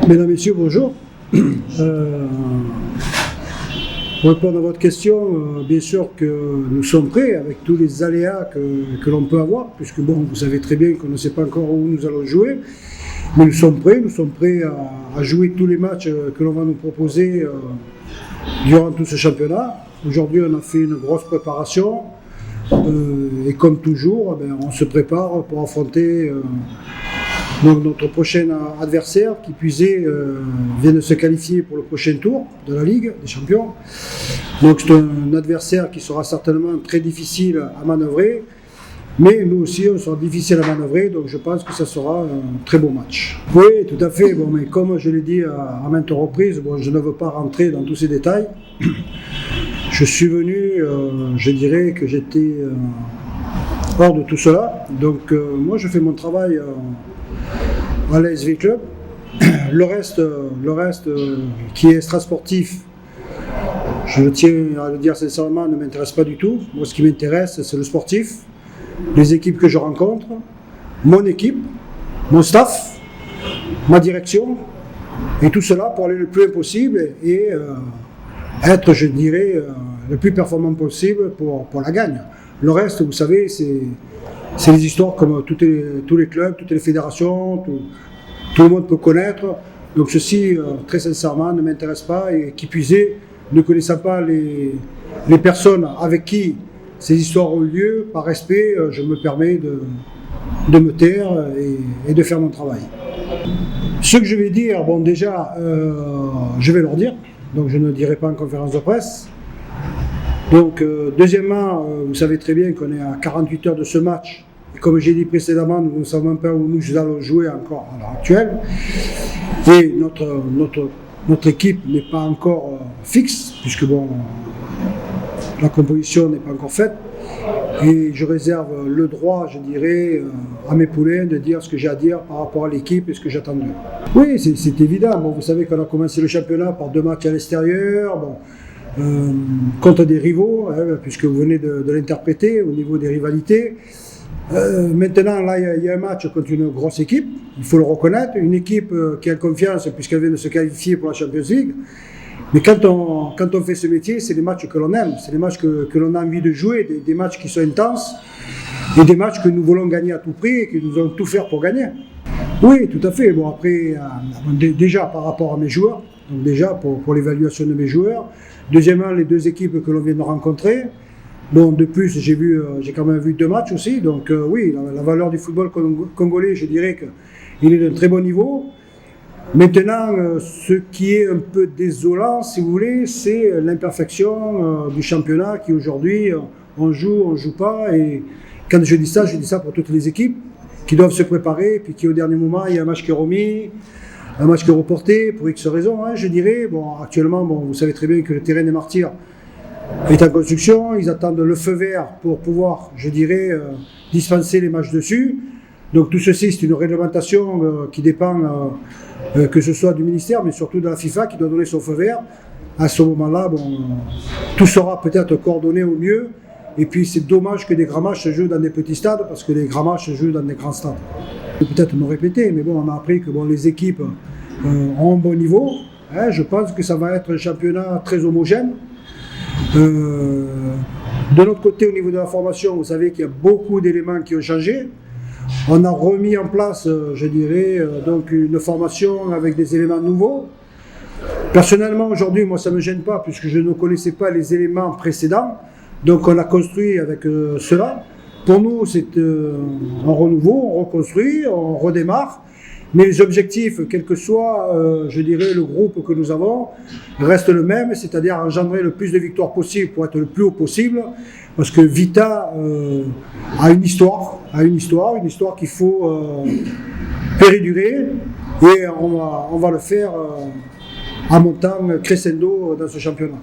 Mesdames, Messieurs, bonjour. Pour répondre à votre question, bien sûr que nous sommes prêts avec tous les aléas que l'on peut avoir, puisque bon, vous savez très bien qu'on ne sait pas encore où nous allons jouer, mais nous sommes prêts à jouer tous les matchs que l'on va nous proposer durant tout ce championnat. Aujourd'hui, on a fait une grosse préparation et comme toujours, on se prépare pour affronter notre prochain adversaire qui puisait vient de se qualifier pour le prochain tour de la Ligue des Champions. Donc c'est un adversaire qui sera certainement très difficile à manœuvrer, mais nous aussi on sera difficile à manœuvrer, donc je pense que ça sera un très beau match. Oui, tout à fait, bon, mais comme je l'ai dit à maintes reprises, bon, je ne veux pas rentrer dans tous ces détails. Je suis venu, je dirais que j'étais hors de tout cela, donc moi je fais mon travail à l'ASV Club. Le reste qui est extra-sportif, je tiens à le dire sincèrement, ne m'intéresse pas du tout. Moi, ce qui m'intéresse, c'est le sportif, les équipes que je rencontre, mon équipe, mon staff, ma direction, et tout cela pour aller le plus loin possible et être, je dirais, le plus performant possible pour la gagne. Le reste, vous savez, c'est des histoires comme tous les clubs, toutes les fédérations, tout le monde peut connaître. Donc ceci, très sincèrement, ne m'intéresse pas. Et qui plus est, ne connaissant pas les personnes avec qui ces histoires ont lieu, par respect, je me permets de me taire et de faire mon travail. Ce que je vais dire, bon déjà, je vais leur dire. Donc je ne dirai pas en conférence de presse. Donc, deuxièmement, vous savez très bien qu'on est à 48 heures de ce match. Et comme j'ai dit précédemment, nous ne savons même pas où nous allons jouer encore à l'heure actuelle. Et notre équipe n'est pas encore fixe, puisque bon, la composition n'est pas encore faite. Et je réserve le droit, je dirais, à mes poulains de dire ce que j'ai à dire par rapport à l'équipe et ce que j'attends d'eux. Oui, c'est évident. Bon, vous savez qu'on a commencé le championnat par 2 matchs à l'extérieur. Bon, contre des rivaux, puisque vous venez de l'interpréter au niveau des rivalités. Maintenant, là, il y a un match contre une grosse équipe, il faut le reconnaître, une équipe qui a confiance puisqu'elle vient de se qualifier pour la Champions League. Mais quand on fait ce métier, c'est les matchs que l'on aime, c'est les matchs que l'on a envie de jouer, des matchs qui sont intenses et des matchs que nous voulons gagner à tout prix et que nous allons tout faire pour gagner. Oui, tout à fait. Bon, après, déjà par rapport à mes joueurs, donc déjà pour l'évaluation de mes joueurs. Deuxièmement, les 2 équipes que l'on vient de rencontrer. Bon, de plus, j'ai quand même vu 2 matchs aussi. Donc oui, la valeur du football congolais, je dirais qu'il est d'un très bon niveau. Maintenant, ce qui est un peu désolant, si vous voulez, c'est l'imperfection du championnat qui aujourd'hui, on joue pas. Et quand je dis ça pour toutes les équipes qui doivent se préparer, puis qui au dernier moment, il y a un match qui est remis. Un match qui est reporté pour X raisons, je dirais. Bon, actuellement, bon, vous savez très bien que le terrain des Martyrs est en construction. Ils attendent le feu vert pour pouvoir, je dirais, dispenser les matchs dessus. Donc tout ceci, c'est une réglementation qui dépend, que ce soit du ministère, mais surtout de la FIFA qui doit donner son feu vert. À ce moment-là, bon, tout sera peut-être coordonné au mieux. Et puis c'est dommage que des grands matchs se jouent dans des petits stades, parce que les grands matchs se jouent dans des grands stades. Je vais peut-être me répéter, mais bon, on a appris que bon, les équipes ont un bon niveau. Je pense que ça va être un championnat très homogène. De notre côté, au niveau de la formation, vous savez qu'il y a beaucoup d'éléments qui ont changé. On a remis en place, je dirais, donc une formation avec des éléments nouveaux. Personnellement, aujourd'hui, moi, ça ne me gêne pas, puisque je ne connaissais pas les éléments précédents. Donc on a construit avec cela. Pour nous, c'est un renouveau, on reconstruit, on redémarre. Mais les objectifs, quel que soit, je dirais, le groupe que nous avons, restent le même, c'est-à-dire engendrer le plus de victoires possible pour être le plus haut possible. Parce que Vita a une histoire qu'il faut péridurer. Et on va le faire en montant crescendo dans ce championnat.